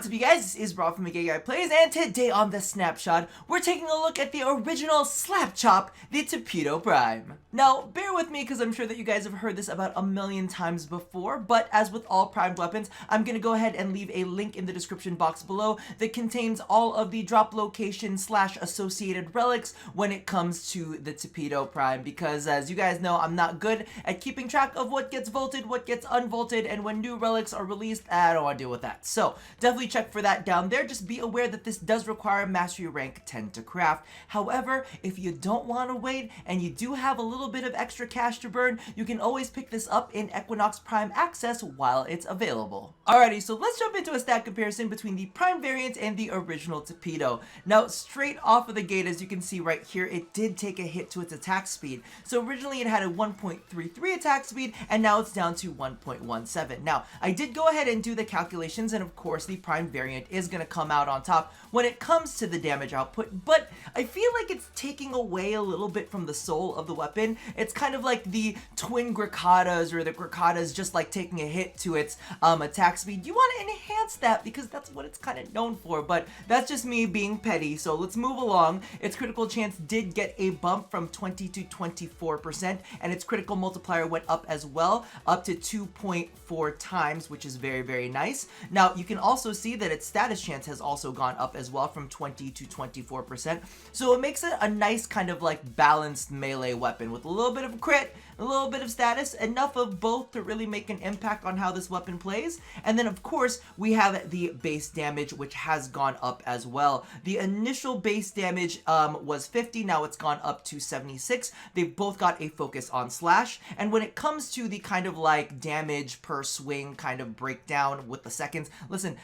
What's up, you guys? This is Rob from Guy Plays, and today on The Snapshot, we're taking a look at the original Slap Chop, the Tipedo Prime. Now, bear with me because I'm sure that you guys have heard this about a million times before, but as with all primed weapons, I'm going to go ahead and leave a link in the description box below that contains all of the drop location / associated relics when it comes to the Tipedo Prime, because as you guys know, I'm not good at keeping track of what gets vaulted, what gets unvaulted, and when new relics are released, I don't want to deal with that. So, definitely check for that down there. Just be aware that this does require Mastery Rank 10 to craft. However, if you don't want to wait and you do have a little bit of extra cash to burn, you can always pick this up in Equinox Prime Access while it's available. Alrighty, so let's jump into a stat comparison between the Prime variant and the original Tipedo. Now, straight off of the gate, as you can see right here, it did take a hit to its attack speed. So originally it had a 1.33 attack speed, and now it's down to 1.17. Now, I did go ahead and do the calculations, and of course, the Prime variant is going to come out on top when it comes to the damage output, but I feel like it's taking away a little bit from the soul of the weapon. It's kind of like the twin Grakatas, or the Grakatas just like taking a hit to its attack speed. You want to enhance that because that's what it's kind of known for, but that's just me being petty, so let's move along. Its critical chance did get a bump from 20 to 24%, and its critical multiplier went up as well, up to 2.4 times, which is very, very nice. Now, you can also see that its status chance has also gone up as well from 20 to 24%, so it makes it a nice kind of like balanced melee weapon with a little bit of crit, a little bit of status, enough of both to really make an impact on how this weapon plays. And then of course we have the base damage, which has gone up as well. The initial base damage was 50, now it's gone up to 76. They've both got a focus on slash, and when it comes to the kind of like damage per swing kind of breakdown with the seconds, listen,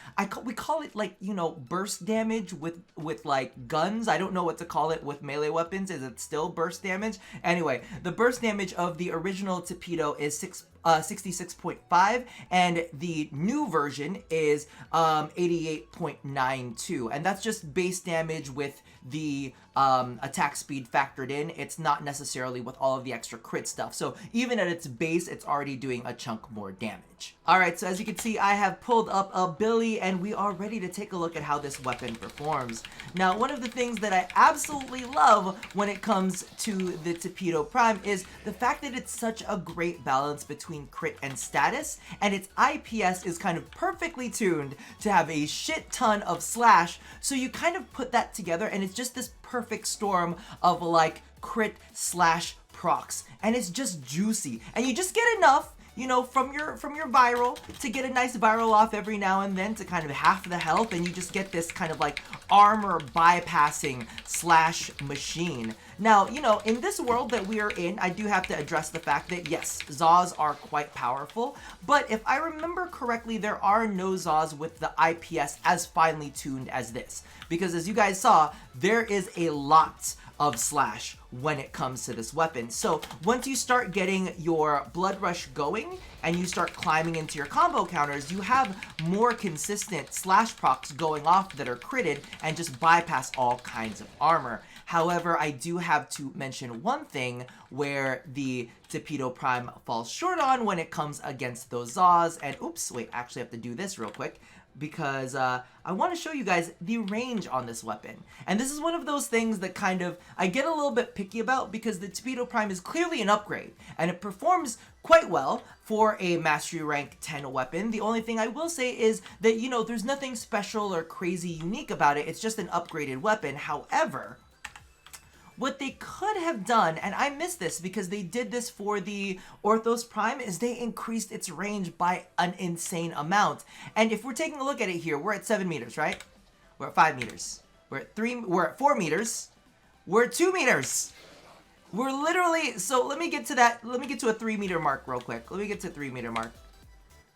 we call it like, you know, burst damage with like guns. I don't know what to call it with melee weapons. Is it still burst damage? Anyway, the burst damage of the original Tipedo is 66.5, and the new version is 88.92, and that's just base damage with the attack speed factored in. It's not necessarily with all of the extra crit stuff, so even at its base, it's already doing a chunk more damage. Alright, so as you can see, I have pulled up a Billy, and we are ready to take a look at how this weapon performs. Now, one of the things that I absolutely love when it comes to the Tipedo Prime is the fact that it's such a great balance between crit and status, and its IPS is kind of perfectly tuned to have a shit ton of slash, so you kind of put that together, and it's just this perfect storm of like crit slash procs, and it's just juicy, and you just get enough, you know, from your viral to get a nice viral off every now and then to kind of half the health, and you just get this kind of like armor bypassing slash machine. Now, you know, in this world that we are in, I do have to address the fact that yes, Zaws are quite powerful, but if I remember correctly, there are no Zaws with the IPS as finely tuned as this, because as you guys saw, there is a lot of slash when it comes to this weapon. So once you start getting your blood rush going and you start climbing into your combo counters, you have more consistent slash procs going off that are critted and just bypass all kinds of armor. However, I do have to mention one thing where the Tipedo Prime falls short on when it comes against those Zaws, and oops, wait, I actually have to do this real quick, because I want to show you guys the range on this weapon. And this is one of those things that kind of I get a little bit picky about, because the Tipedo Prime is clearly an upgrade, and it performs quite well for a Mastery Rank 10 weapon. The only thing I will say is that, you know, there's nothing special or crazy unique about it. It's just an upgraded weapon. However, what they could have done, and I missed this because they did this for the Orthos Prime, is they increased its range by an insane amount. And if we're taking a look at it here, we're at 7 meters, right? We're at 5 meters. We're at 4 meters. We're at 2 meters. We're literally, so let me get to that, let me get to a 3 meter mark real quick. Let me get to 3 meter mark.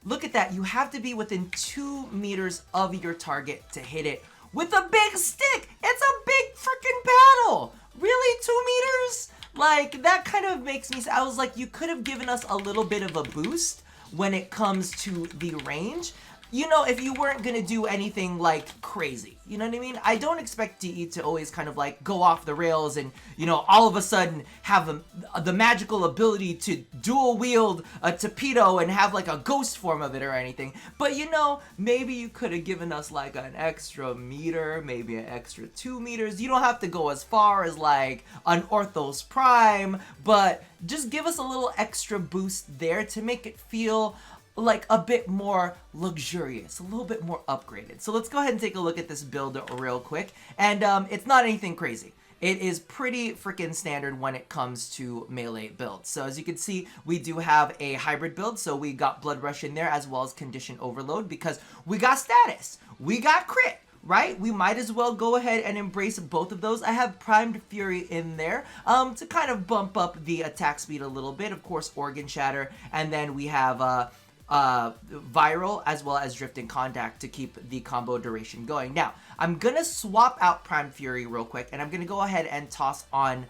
Look at that, you have to be within 2 meters of your target to hit it with a big stick. It's a big freaking battle. Really, 2 meters? Like, that kind of makes me, I was like, you could have given us a little bit of a boost when it comes to the range. you know, if you weren't gonna do anything like crazy, you know what I mean? I don't expect DE to always kind of like go off the rails and, you know, all of a sudden have the magical ability to dual wield a Tipedo and have like a ghost form of it or anything. But you know, maybe you could have given us like an extra meter, maybe an extra 2 meters. You don't have to go as far as like an Orthos Prime, but just give us a little extra boost there to make it feel like a bit more luxurious, a little bit more upgraded. So let's go ahead and take a look at this build real quick. And it's not anything crazy. It is pretty freaking standard when it comes to melee builds. So as you can see, we do have a hybrid build. So we got Blood Rush in there as well as Condition Overload because we got status, we got crit, right? We might as well go ahead and embrace both of those. I have Primed Fury in there to kind of bump up the attack speed a little bit. Of course, Organ Shatter. And then we have Viral as well as Drifting Contact to keep the combo duration going. Now, I'm gonna swap out Primed Fury real quick, and I'm gonna go ahead and toss on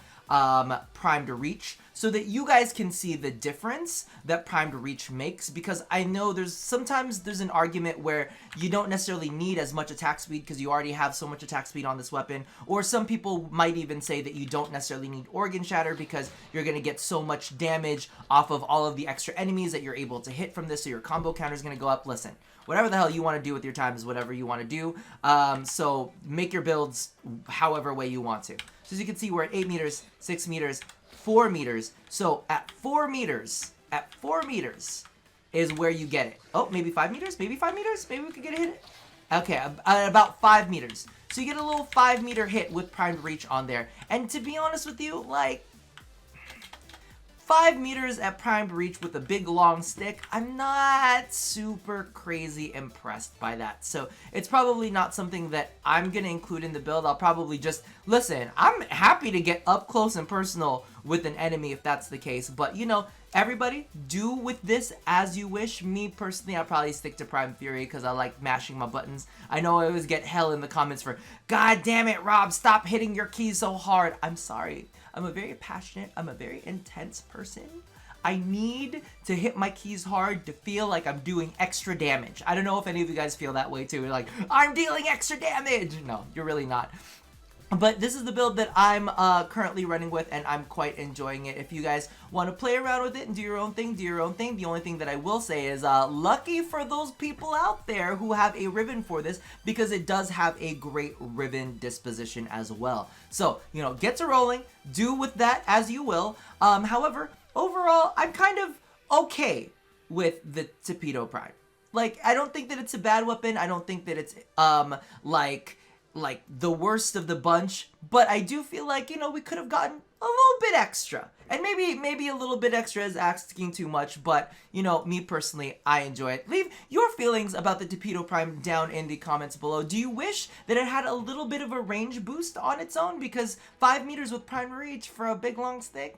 Primed Reach so that you guys can see the difference that Primed Reach makes, because I know sometimes there's an argument where you don't necessarily need as much attack speed because you already have so much attack speed on this weapon, or some people might even say that you don't necessarily need Organ Shatter because you're going to get so much damage off of all of the extra enemies that you're able to hit from this, so your combo counter is going to go up. Listen, whatever the hell you want to do with your time is whatever you want to do, so make your builds however way you want to. So as you can see, we're at 8 meters, 6 meters, 4 meters. So at 4 meters is where you get it. Oh, maybe 5 meters? Maybe 5 meters? Maybe we could get a hit. Okay, at about 5 meters. So you get a little 5 meter hit with Primed Reach on there. And to be honest with you, like, 5 meters at Primed Reach with a big long stick, I'm not super crazy impressed by that. So it's probably not something that I'm going to include in the build. I'll probably just, listen, I'm happy to get up close and personal with an enemy if that's the case. But, you know, everybody do with this as you wish. Me personally, I'll probably stick to Primed Fury because I like mashing my buttons. I know I always get hell in the comments for, God damn it, Rob, stop hitting your keys so hard. I'm sorry. I'm a very passionate, I'm a very intense person. I need to hit my keys hard to feel like I'm doing extra damage. I don't know if any of you guys feel that way too. You're like, I'm dealing extra damage. No, you're really not. But this is the build that I'm currently running with, and I'm quite enjoying it. If you guys want to play around with it and do your own thing, do your own thing. The only thing that I will say is lucky for those people out there who have a Riven for this, because it does have a great Riven disposition as well. So, you know, get to rolling. Do with that as you will. However, overall, I'm kind of okay with the Tipedo Prime. Like, I don't think that it's a bad weapon. I don't think that it's like the worst of the bunch, but I do feel like, you know, we could have gotten a little bit extra, and maybe a little bit extra is asking too much, but you know, me personally, I enjoy it. Leave your feelings about the Tipedo Prime down in the comments below. Do you wish that it had a little bit of a range boost on its own, because 5 meters with Prime Reach for a big long stick,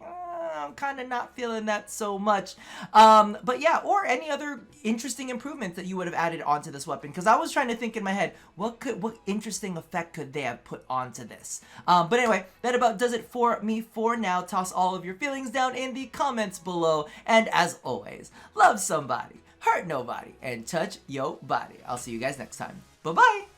I'm kind of not feeling that so much. But yeah, or any other interesting improvements that you would have added onto this weapon, because I was trying to think in my head, what interesting effect could they have put onto this? But anyway, that about does it for me for now. Toss all of your feelings down in the comments below, and as always, love somebody, hurt nobody, and touch your body. I'll see you guys next time. Bye-bye!